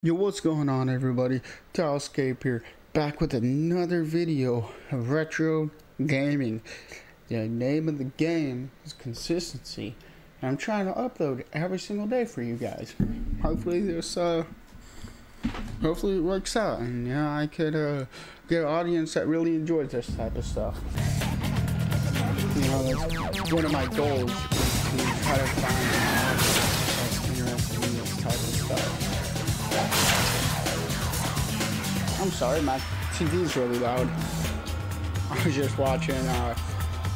Yo, what's going on, everybody? Talscape here, back with another video of retro gaming. The name of the game is consistency, and I'm trying to upload every single day for you guys. Hopefully this hopefully it works out, and yeah, I could get an audience that really enjoys this type of stuff. You know, that's one of my goals, is to try to find an audience that's interested in this type of stuff. I'm sorry, my TV's really loud. I was just watching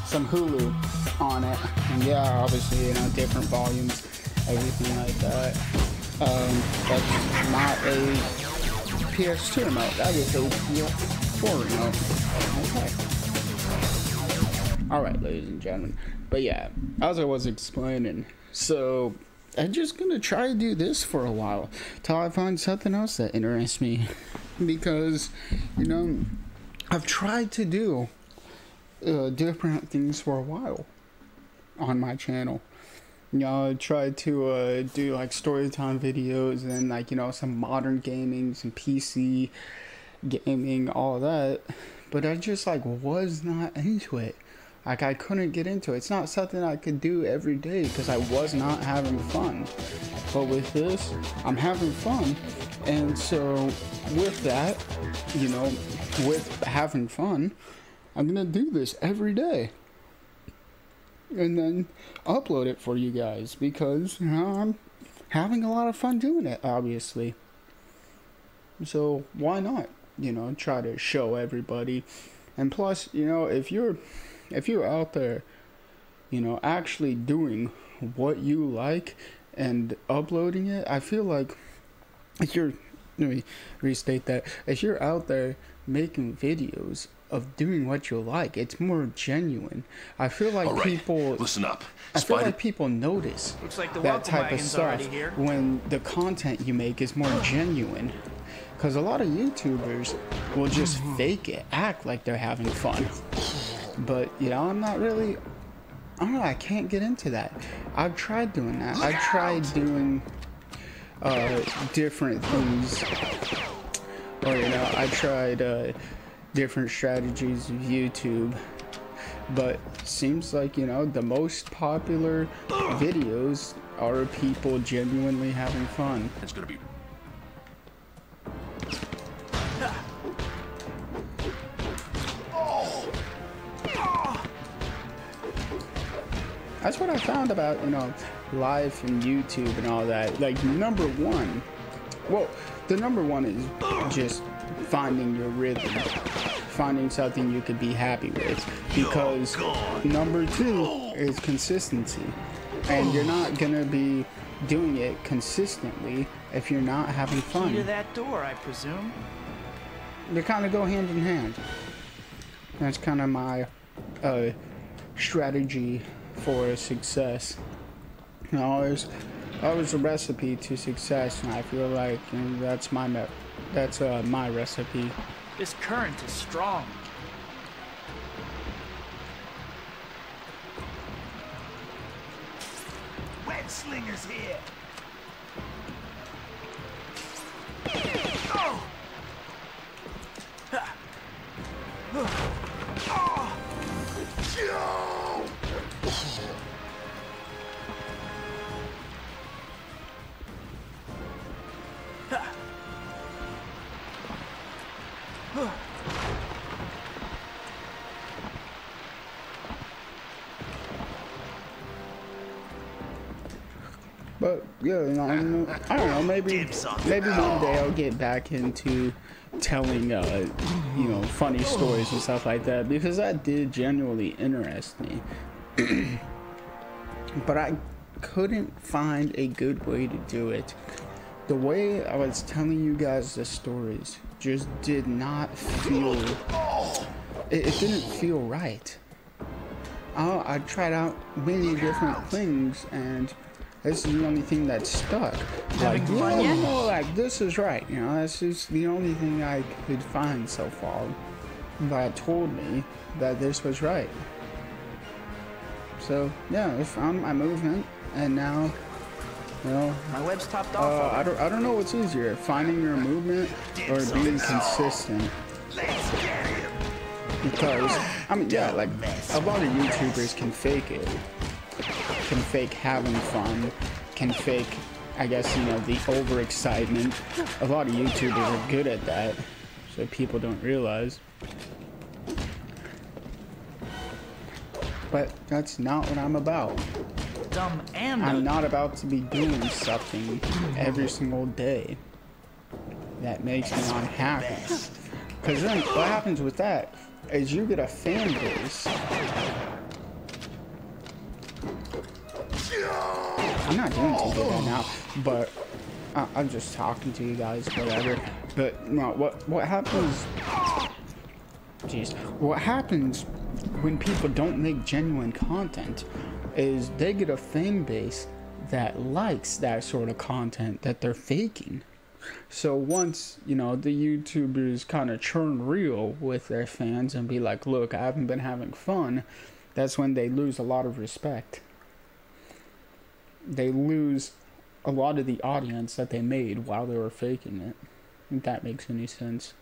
some Hulu on it, and yeah, obviously, you know, different volumes, everything like that. That's not a PS2 remote, that is a PS4 remote. Okay. Alright, ladies and gentlemen. But yeah, as I was explaining, so I'm just gonna try to do this for a while till I find something else that interests me, because, you know, I've tried to do different things for a while on my channel. You know, I tried to do like story time videos and, like, you know, some modern gaming, some PC gaming, all that, but I just like was not into it. Like, I couldn't get into it. It's not something I could do every day because I was not having fun. But with this, I'm having fun. And so with that, you know, with having fun, I'm going to do this every day. And then upload it for you guys because, you know, I'm having a lot of fun doing it, obviously. So why not, you know, try to show everybody. And plus, you know, if you're out there, you know, actually doing what you like and uploading it, I feel like if you're, let me restate that, if you're out there making videos of doing what you like, it's more genuine. I feel like people listen up. I feel like people notice that type of stuff when the content you make is more genuine. Because a lot of YouTubers will just fake it, act like they're having fun. But, you know, I'm not really, I don't know, I can't get into that. I've tried doing that. I've tried doing different things. Or, you know, I tried different strategies of YouTube. But seems like, you know, the most popular videos are people genuinely having fun. It's gonna be... That's what I found about, you know, life and YouTube and all that. Like, number one, well, the number one is just finding your rhythm, finding something you could be happy with, because number two is consistency, and you're not gonna be doing it consistently if you're not having fun. Key to that door, I presume. They kind of go hand in hand. That's kind of my strategy for success. You know, there's a recipe to success, and I feel like, you know, that's my recipe. This current is strong. Web Slinger's here. But yeah, you know, I don't know. Maybe one day I'll get back into telling, you know, funny stories and stuff like that, because that did genuinely interest me. But I couldn't find a good way to do it. The way I was telling you guys the stories just did not feel. It didn't feel right. I tried out many different things, and this is the only thing that stuck. Like, you know, like, this is right. You know, this is the only thing I could find so far that told me that this was right. So, yeah, I found my movement, and now You know, My web's topped off. I don't know what's easier, finding your movement or being consistent. Let's get him. Because I mean, yeah, like a lot of YouTubers can fake it, can fake having fun, can fake, I guess, you know, the overexcitement. A lot of YouTubers are good at that, so people don't realize. But that's not what I'm about. Dumb and I'm not about to be doing something every single day that makes me unhappy. Because then what happens with that is you get a fan base. I'm not doing too good right now, but I'm just talking to you guys, whatever. But no, what happens? Jeez, what happens when people don't make genuine content is they get a fan base that likes that sort of content that they're faking. So once, you know, the YouTubers kind of turn real with their fans and be like, look, I haven't been having fun, that's when they lose a lot of respect. They lose a lot of the audience that they made while they were faking it. If that makes any sense.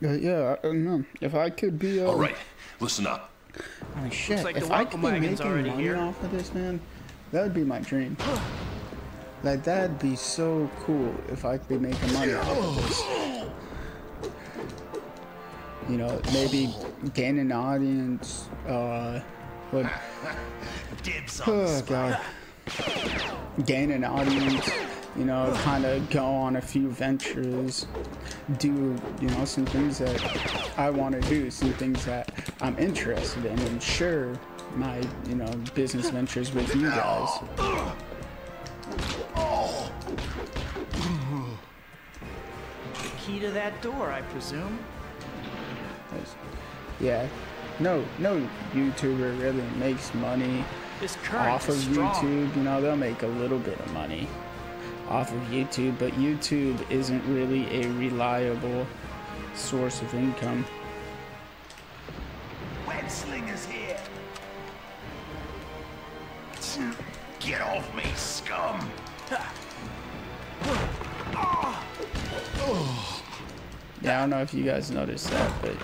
Yeah, I don't know. If I could be All right, listen up. I mean, shit, like if the I could welcome be wagon's making already money here. off of this, man, that would be my dream. Like, that'd be so cool if I could be making money off of this. You know, maybe gain an audience, what? Dibs on Oh, the God. Gain an audience, you know, kind of go on a few ventures, do, you know, some things that I want to do, some things that I'm interested in, and share my, you know, business ventures with you guys. Key to that door, I presume. Yeah, no YouTuber really makes money This current off of is strong. YouTube. You know, they'll make a little bit of money off of YouTube, but YouTube isn't really a reliable source of income. web slingers here. Get off me, scum. Yeah, I don't know if you guys noticed that, but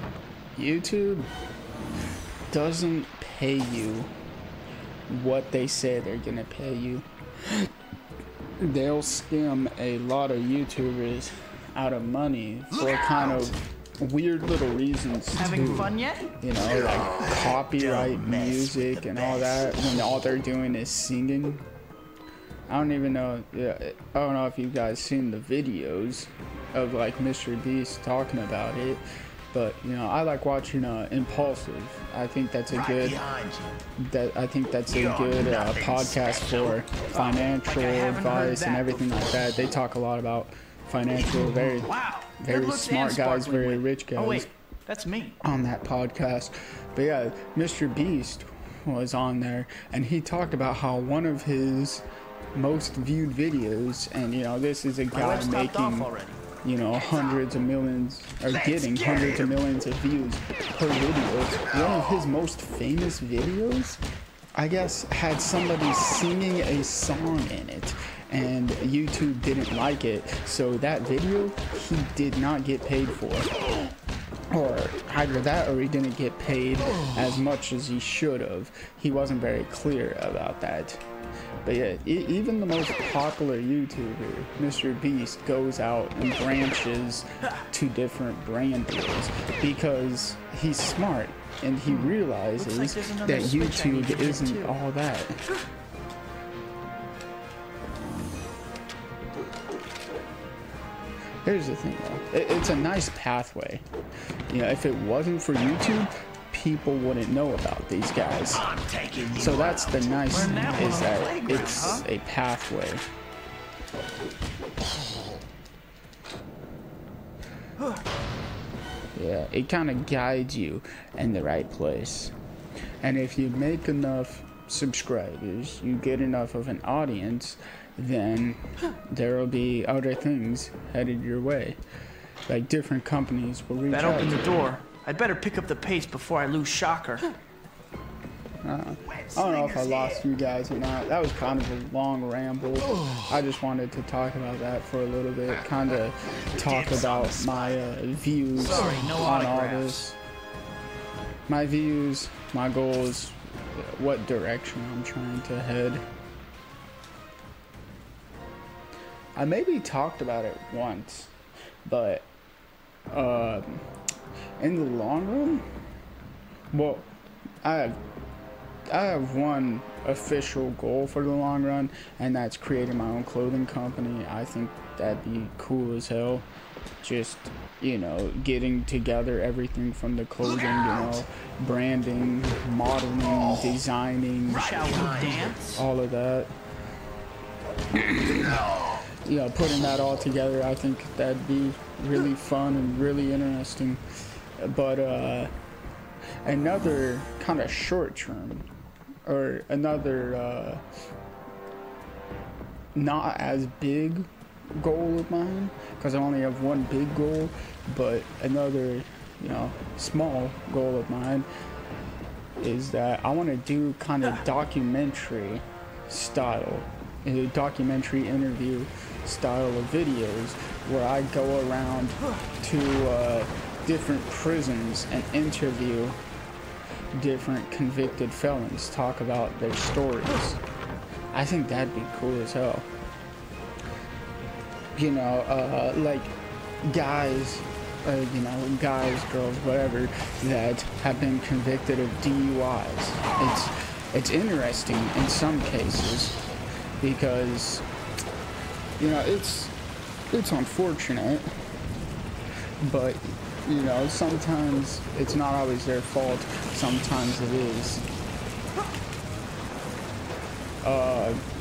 YouTube doesn't pay you what they say they're gonna pay you. They'll scam a lot of YouTubers out of money for kind of weird little reasons Having too. fun yet? You know, like copyright Don't mess with music the and all that, when all they're doing is singing. I don't even know. Yeah, I don't know if you guys seen the videos of like Mr. Beast talking about it, but you know, I like watching Impulsive. I think that's a good. Behind you. I think that's a You're good nothing podcast special. for financial Like I haven't heard advice and that everything like that. They talk a lot about financial, very Wow. very good looks smart and guys, sparkling very wit. rich guys Oh wait, that's me. on that podcast. But yeah, Mr. Beast was on there and he talked about how one of his most viewed videos, and you know, this is a My guy web's topped off making, already. you know, hundreds of millions, or Let's getting get hundreds of him. millions of views per video. One of his most famous videos, I guess, had somebody singing a song in it, and YouTube didn't like it, so that video he did not get paid for. Or either that or he didn't get paid as much as he should have. He wasn't very clear about that. But yeah, even the most popular YouTuber, Mr. Beast, goes out and branches to different brand deals because he's smart and he realizes Looks like there's another that switch I need to YouTube hit, isn't too. all that. Here's the thing though, it's a nice pathway. You know, if it wasn't for YouTube, people wouldn't know about these guys. I'm taking you So that's the nice Learn thing, that one is on the that playground, it's huh? a pathway. Yeah, it kind of guides you in the right place. And if you make enough subscribers, you get enough of an audience, then there will be other things headed your way. Like different companies will reach That out opened to the you. door. I'd better pick up the pace before I lose Shocker. I don't know if I lost you guys or not. That was kind of a long ramble. I just wanted to talk about that for a little bit. Kind of talk about my views on all this. My views, my goals, what direction I'm trying to head. I maybe talked about it once, but in the long run, well, I have one official goal for the long run, and that's creating my own clothing company. I think that'd be cool as hell. Just, you know, getting together everything from the clothing, you know, branding, modeling, designing, Shall we dance? all of that. You know, putting that all together, I think that'd be really fun and really interesting. But another kind of short term, or another not as big goal of mine, because I only have one big goal, but another, you know, small goal of mine is that I want to do kind of documentary style, a documentary interview style of videos where I go around to different prisons and interview different convicted felons, talk about their stories. I think that'd be cool as hell. You know, like guys, you know, guys, girls, whatever, that have been convicted of DUIs. It's interesting in some cases because, you know, it's unfortunate, but, you know, sometimes it's not always their fault. Sometimes it is.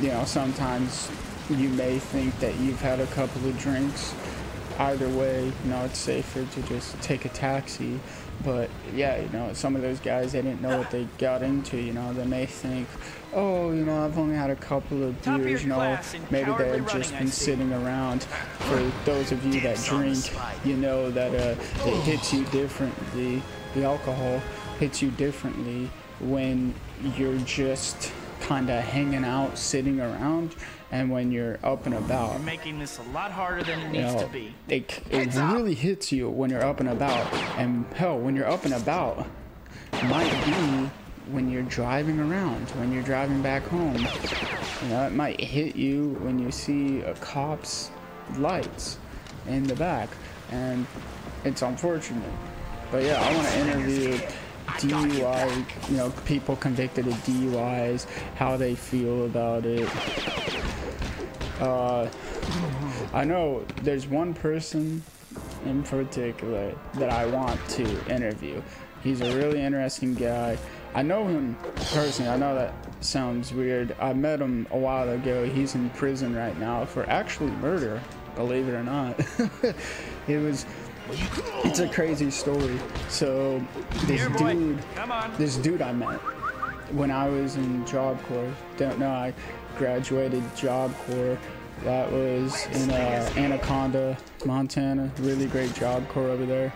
You know, sometimes you may think that you've had a couple of drinks. Either way, you know, it's safer to just take a taxi. But yeah, you know, some of those guys, they didn't know what they got into. You know, they may think, oh, you know, I've only had a couple of beers. You know, maybe they had just been sitting around. For those of you that drink, you know that it hits you differently. The alcohol hits you differently when you're just kind of hanging out, sitting around, and when you're up and about. You're making this a lot harder than it needs to be. It really hits you when you're up and about, and hell, when you're up and about might be when you're driving around, when you're driving back home. You know, it might hit you when you see a cop's lights in the back, and it's unfortunate. But yeah, I want to interview DUI, you know, people convicted of DUIs, how they feel about it. I know there's one person in particular that I want to interview. He's a really interesting guy. I know him personally. I know that sounds weird. I met him a while ago. He's in prison right now for actually murder, believe it or not. It's a crazy story. So this dude I met when I was in Job Corps. Don't know, I graduated Job Corps. That was in Anaconda, Montana. Really great Job Corps over there.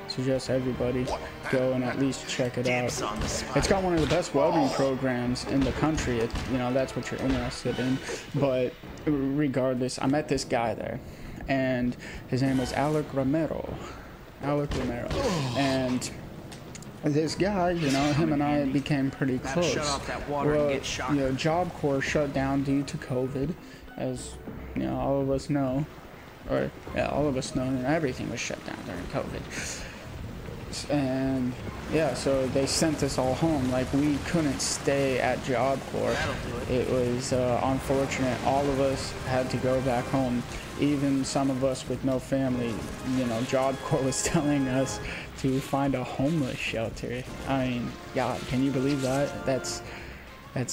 Suggest everybody go and at least check it out. It's got one of the best welding programs in the country. You know, that's what you're interested in. But regardless, I met this guy there, and his name was Alec Romero. And this guy, you know, him and I became pretty close. Well, you know, Job Corps shut down due to COVID, as you know, all of us know, or yeah, all of us know that everything was shut down during COVID. And yeah, so they sent us all home. Like, we couldn't stay at Job Corps. It was unfortunate. All of us had to go back home. Even some of us with no family. You know, Job Corps was telling us to find a homeless shelter. I mean, God, can you believe that? That's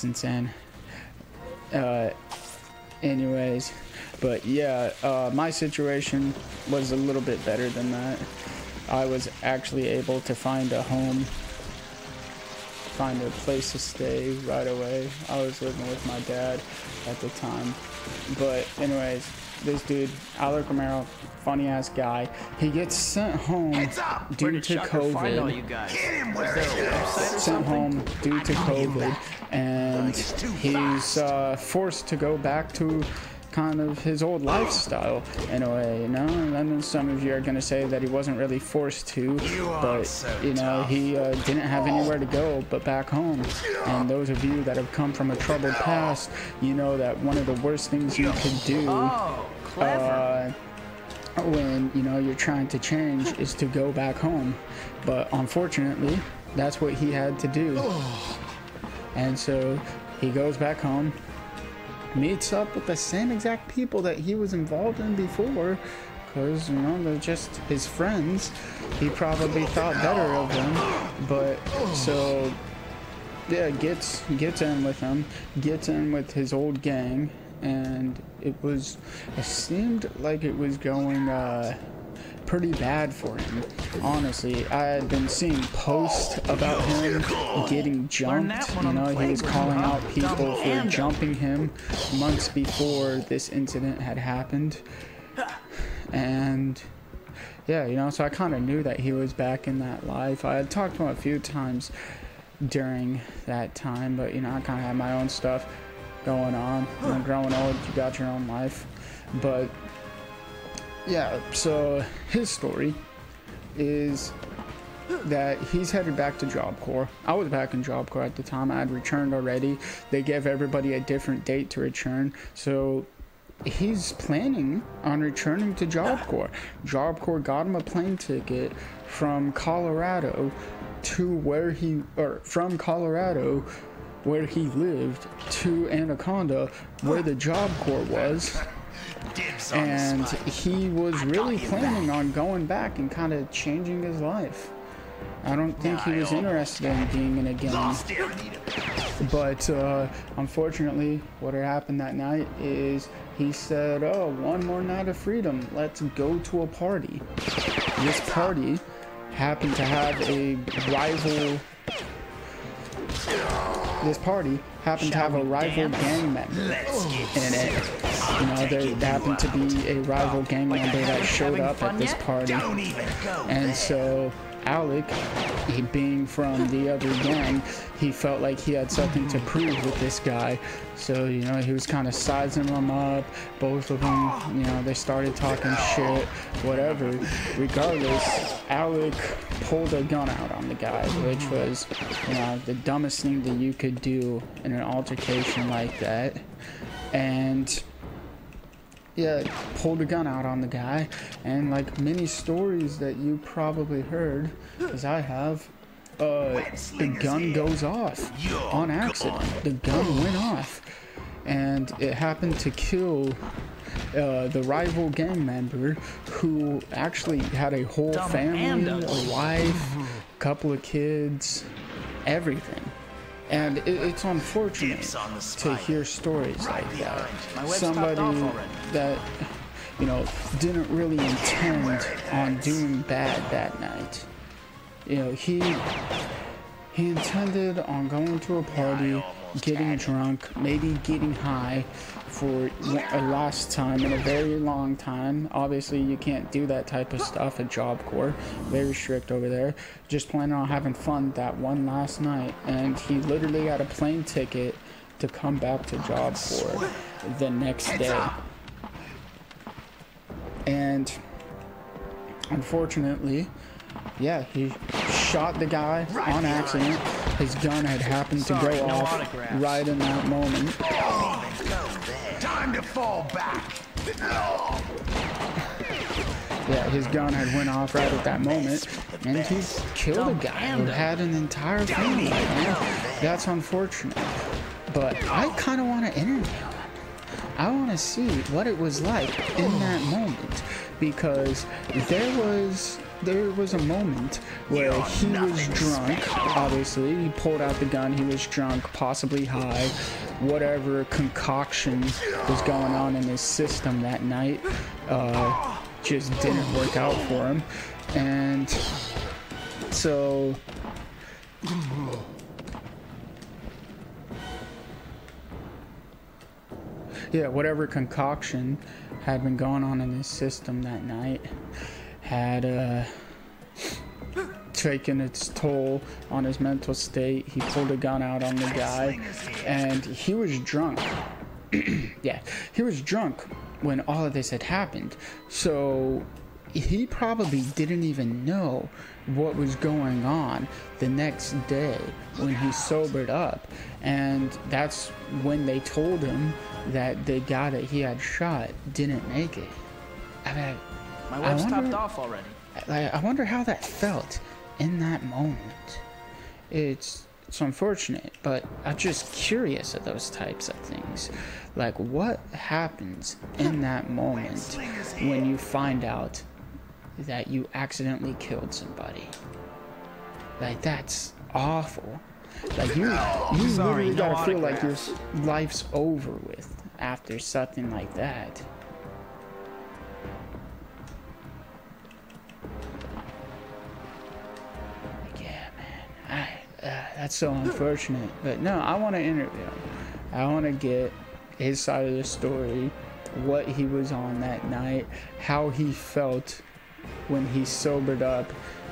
insane. Anyways, but yeah, my situation was a little bit better than that. I was actually able to find a home find a place to stay right away. I was living with my dad at the time. But anyways, this dude, Alec Romero, funny ass guy, he gets sent home due to COVID. Sent home due to COVID, and he's forced to go back to kind of his old lifestyle in a way, you know. And then some of you are gonna say that he wasn't really forced to, but you know, he didn't have anywhere to go but back home. And those of you that have come from a troubled past, you know that one of the worst things you could do when you know you're trying to change is to go back home. But unfortunately, that's what he had to do. And so he goes back home, meets up with the same exact people that he was involved in before, because you know they're just his friends. He probably thought better of them, but so yeah, gets in with them, gets in with his old gang, and it seemed like it was going pretty bad for him. Honestly, I had been seeing posts about him getting jumped. You know, he was calling out people for jumping him months before this incident had happened. And yeah, you know, so I kind of knew that he was back in that life. I had talked to him a few times during that time, but you know, I kind of had my own stuff going on. You know, growing old, you got your own life. But yeah, so his story is that he's headed back to Job Corps. I was back in Job Corps at the time. I had returned already. They gave everybody a different date to return. So he's planning on returning to Job Corps. Job Corps got him a plane ticket from Colorado to where from Colorado where he lived to Anaconda where the Job Corps was. And he was really planning on going back and kind of changing his life. I don't think he was interested in being in a gang. But unfortunately, what had happened that night is he said, oh, one more night of freedom. Let's go to a party. This party happened to have a rival. This party happened to have a rival gang member in it. You know, there happened to be a rival gang member that showed up at this party. And so Alec, he being from the other gang, he felt like he had something to prove with this guy. So, you know, he was kind of sizing them up. Both of them, you know, they started talking shit, whatever. Regardless, Alec pulled a gun out on the guy, which was, you know, the dumbest thing that you could do in an altercation like that. And yeah, pulled a gun out on the guy, and like many stories that you probably heard, as I have, the gun goes off on accident. The gun went off, and it happened to kill the rival gang member, who actually had a whole family, a wife, couple of kids, everything. And it's unfortunate to hear stories like that. Somebody that, you know, didn't really intend on doing bad that night. You know, he intended on going to a party, getting drunk, maybe getting high for a last time in a very long time. Obviously, you can't do that type of stuff at Job Corps. Very strict over there. Just planning on having fun that one last night. And he literally got a plane ticket to come back to Job Corps the next day. And unfortunately, yeah, he shot the guy on accident. His gun had happened to go off right in that moment. Time to fall back. Yeah, his gun had went off right at that moment, and he killed a guy who had an entire family. Man, that's unfortunate. But I kind of want to interview him. I want to see what it was like in that moment, because there was a moment where he was drunk. Obviously, he pulled out the gun. He was drunk, possibly high. Whatever concoction was going on in his system that night just didn't work out for him. And so yeah, whatever concoction had been going on in his system that night had taken its toll on his mental state. He pulled a gun out on the guy, and he was drunk. Yeah, he was drunk when all of this had happened. So he probably didn't even know what was going on the next day when he sobered up. And that's when they told him that the guy that he had shot didn't make it. I mean, My web's topped off already. I wonder how that felt in that moment. It's unfortunate, but I'm just curious of those types of things. Like, what happens in that moment when you find out that you accidentally killed somebody? Like, that's awful. Like, you literally gotta feel like your life's over with after something like that. That's so unfortunate. But no, I want to interview him. I want to get his side of the story, what he was on that night, how he felt when he sobered up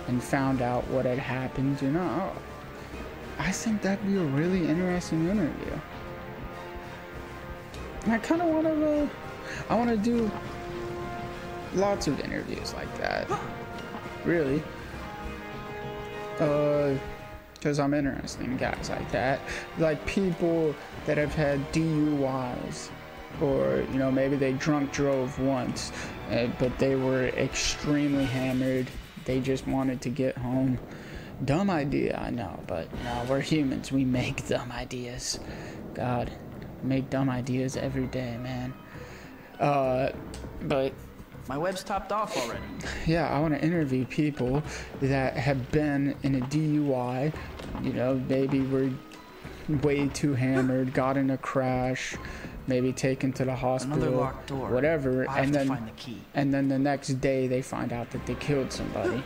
and found out what had happened. You know, I think that'd be a really interesting interview. And I kind of want to, I want to do lots of interviews like that. Really. Because I'm interested in guys like that, like people that have had DUIs, or you know, maybe they drunk drove once, but they were extremely hammered. They just wanted to get home. Dumb idea, I know, but you know, we're humans. We make dumb ideas. God, make dumb ideas every day, man. But my web's topped off already. yeah, I want to interview people that have been in a DUI, you know, maybe were way too hammered, got in a crash, maybe taken to the hospital, another locked door. Whatever, I'll have to find the key. And then the next day they find out that they killed somebody.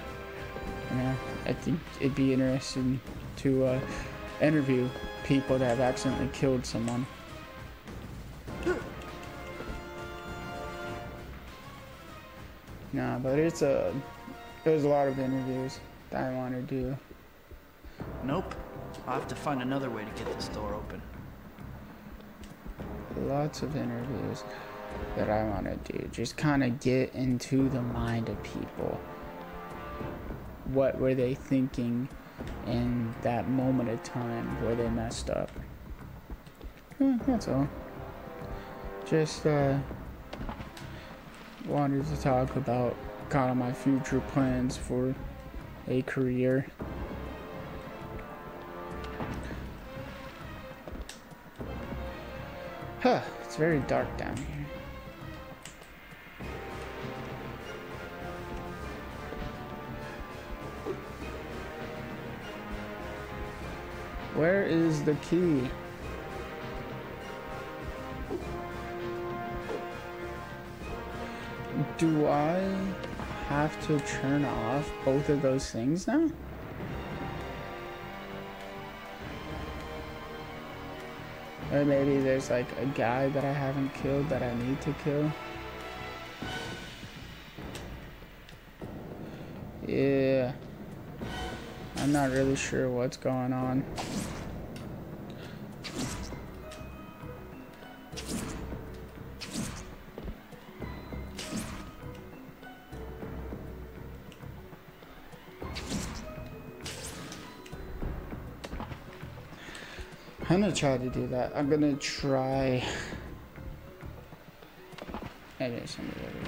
You know, I think it'd be interesting to interview people that have accidentally killed someone. No, but there's a lot of interviews that I want to do. Nope. I'll have to find another way to get this door open. Lots of interviews that I want to do. Just kind of get into the mind of people. What were they thinking in that moment of time where they messed up? That's all. Just wanted to talk about kind of my future plans for a career. It's very dark down here. Where is the key? Do I have to turn off both of those things now? Or maybe there's like a guy that I haven't killed that I need to kill. Yeah. I'm not really sure what's going on. I'm gonna try to do that. I'm gonna try. There's somebody over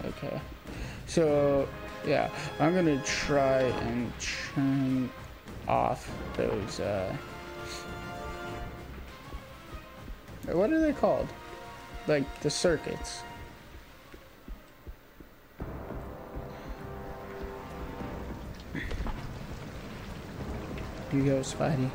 here. Okay. So, yeah, I'm gonna try and turn off those, what are they called? Like, the circuits. You go, Spidey.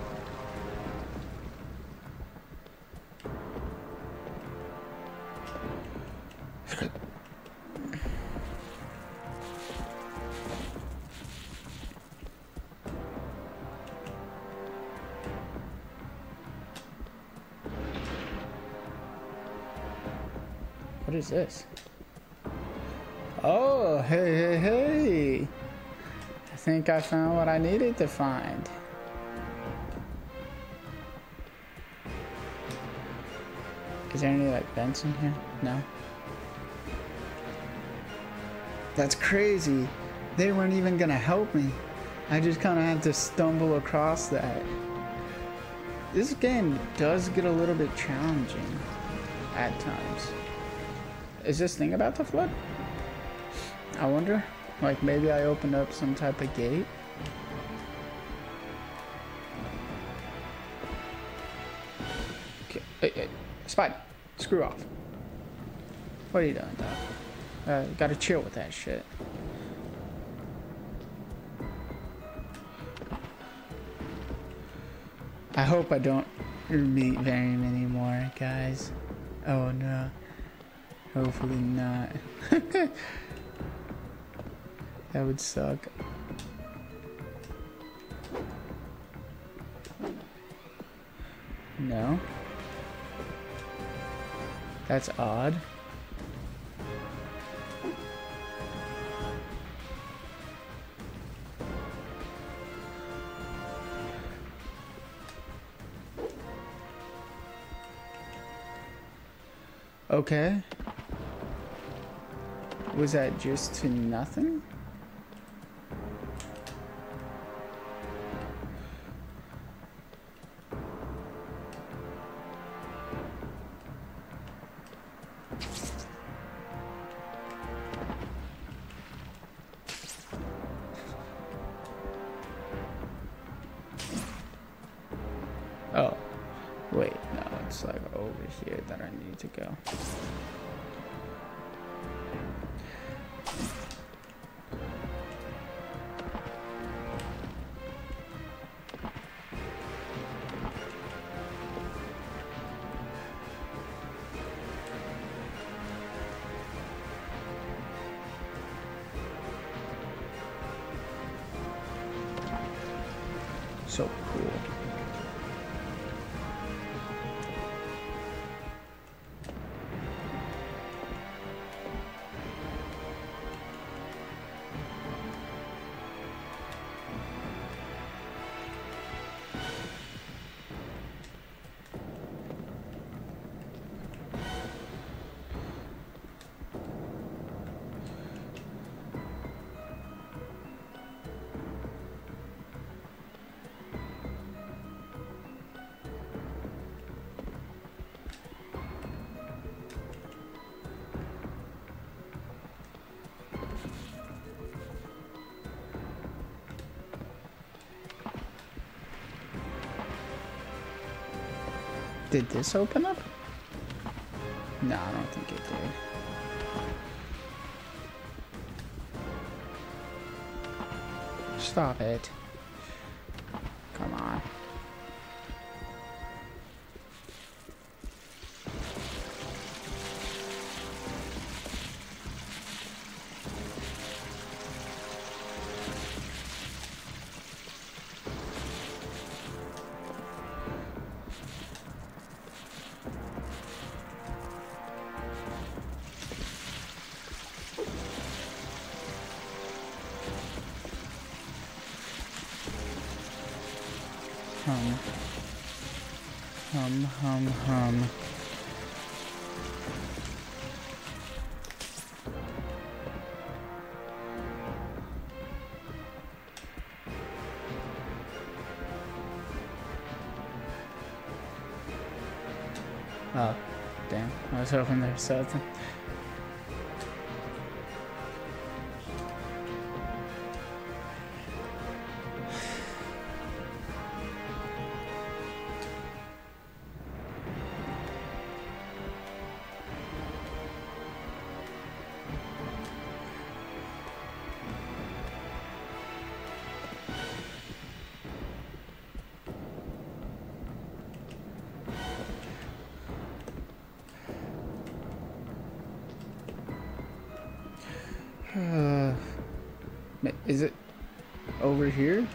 What is this? Oh, hey, hey, hey. I think I found what I needed to find. Is there any like vents in here? No. That's crazy. They weren't even gonna help me. I just kind of had to stumble across that. This game does get a little bit challenging at times. Is this thing about to flood? I wonder. Like maybe I opened up some type of gate. Okay. Hey, Spider, screw off. What are you doing, dog? Gotta chill with that shit. I hope I don't meet very many more guys. Oh no. Hopefully not. That would suck. No. That's odd. Okay. Was that just to nothing? Oh, wait, no, it's like over here that I need to go. So cool. Did this open up? No, I don't think it did. Stop it. Come on. Hum. Oh, damn. I was hoping there was something. Is it over here?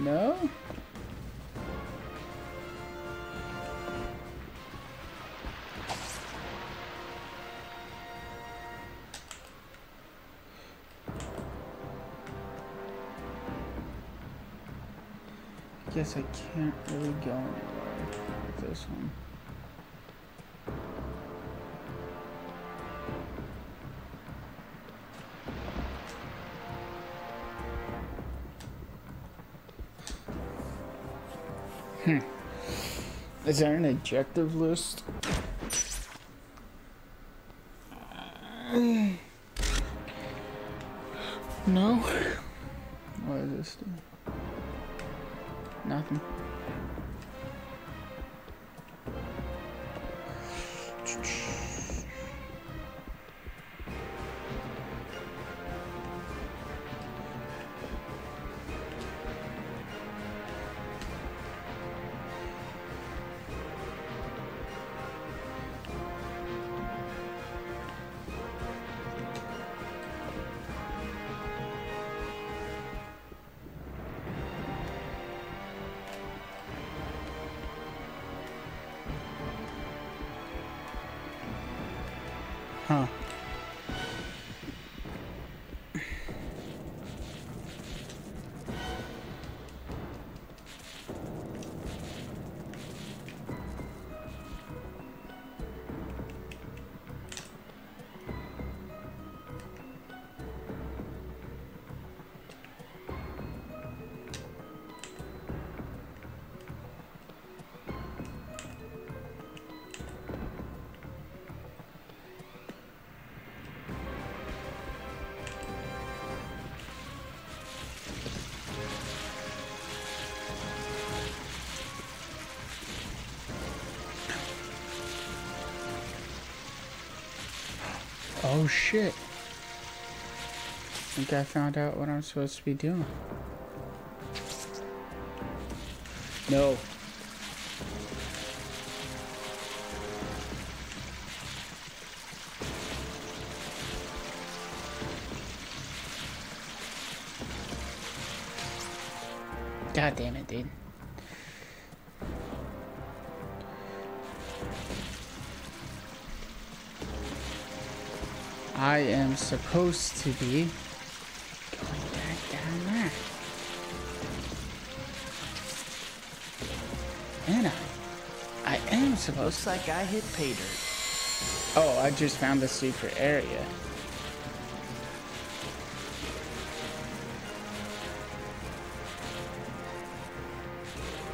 No? I guess I can't really go anywhere with this one. Is there an objective list? No? What is this do? Nothing. Huh. Oh shit. I think I found out what I'm supposed to be doing. No. God damn it, dude. I am supposed to be going back down there. And I am supposed Looks like I hit pay dirt. Oh, I just found the secret area.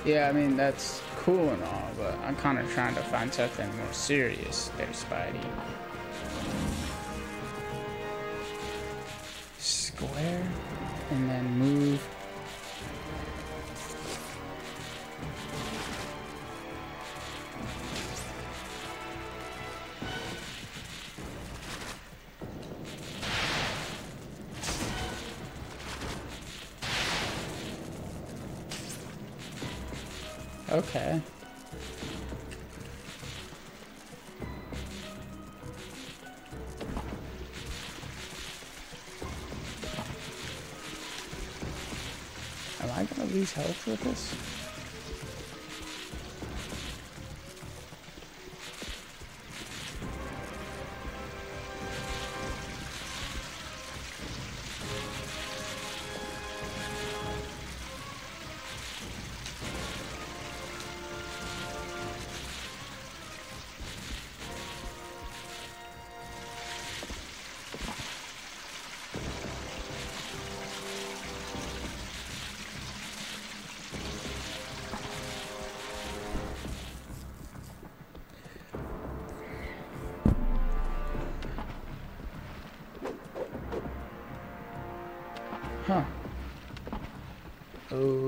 Yeah, I mean, that's cool and all, but I'm kind of trying to find something more serious there, Spidey. Square, and then move. Okay. Am I gonna lose health with this? Huh. Okay.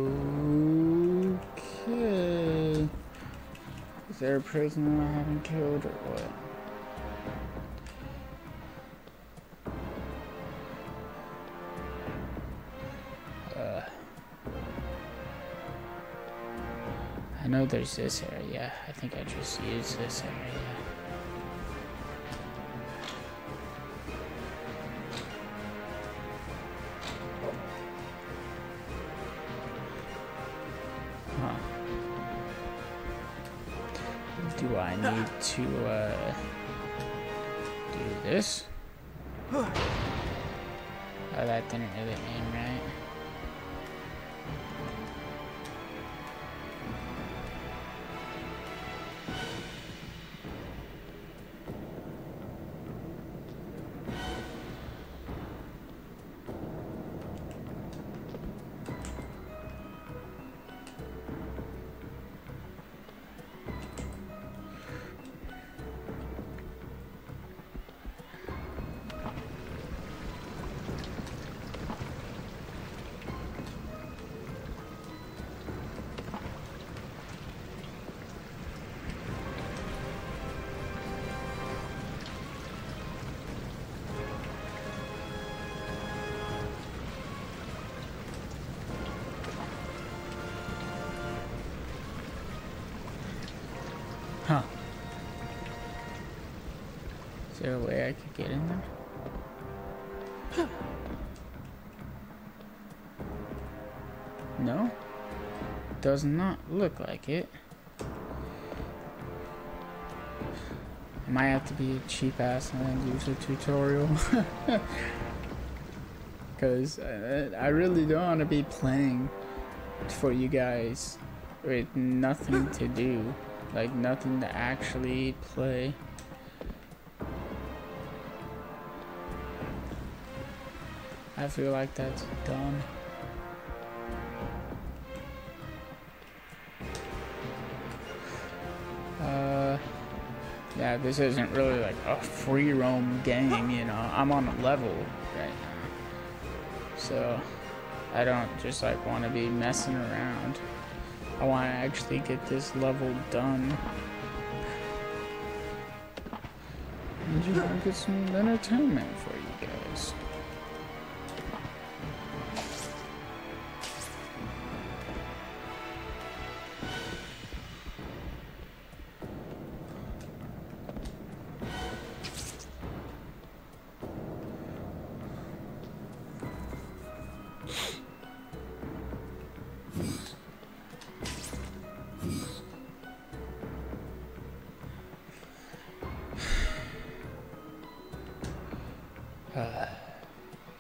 Is there a prisoner I haven't killed or what? I know there's this area. I think I just used this area. Do I need to do this? Oh, that didn't really aim right. Huh. Is there a way I could get in there? No? Does not look like it. I might have to be a cheap ass and use a tutorial. Because I really don't want to be playing for you guys with nothing to do. Like, nothing to actually play. I feel like that's dumb. Yeah, this isn't really like a free roam game, you know. I'm on a level right now. So, I don't just like want to be messing around. I want to actually get this level done. And just want to get some entertainment for you guys.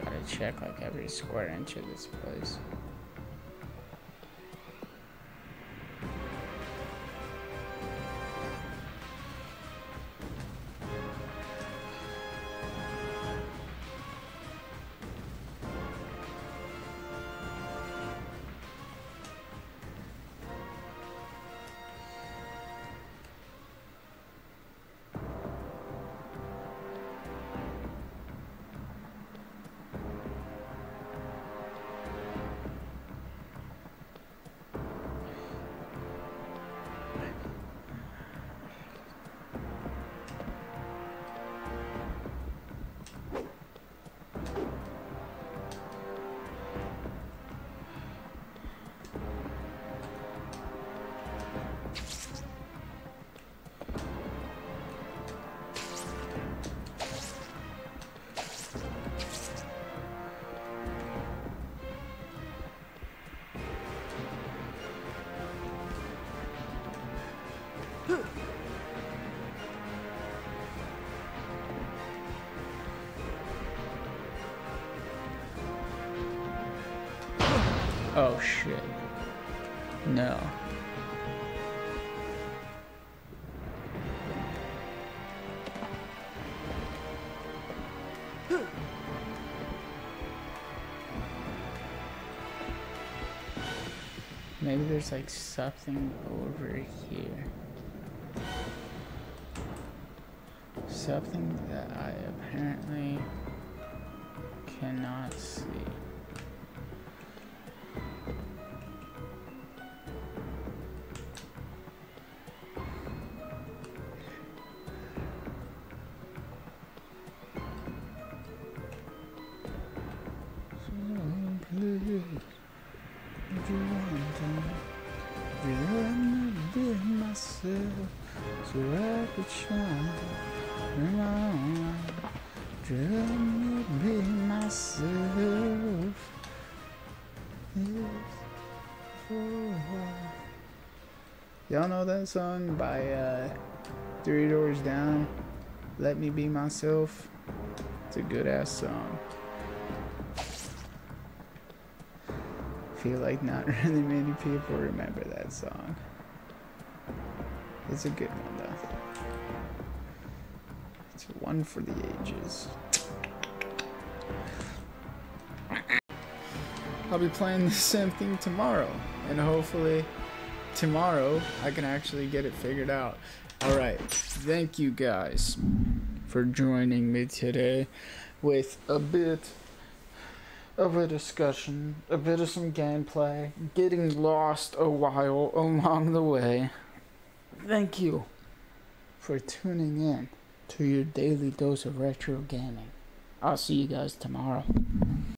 Gotta check like every square inch of this place. Oh shit. No. Maybe there's like something over here. Something that I apparently cannot see. So I could shine in my own light. Dream me be myself. Yes, for a while. Y'all know that song by Three Doors Down? Let Me Be Myself. It's a good ass song. Feel like not really many people remember that song. It's a good one though. It's one for the ages. I'll be playing the same thing tomorrow, and hopefully tomorrow I can actually get it figured out. Alright, thank you guys for joining me today with a bit of a discussion, a bit of some gameplay, getting lost a while along the way. Thank you for tuning in to your daily dose of retro gaming. I'll see you guys tomorrow.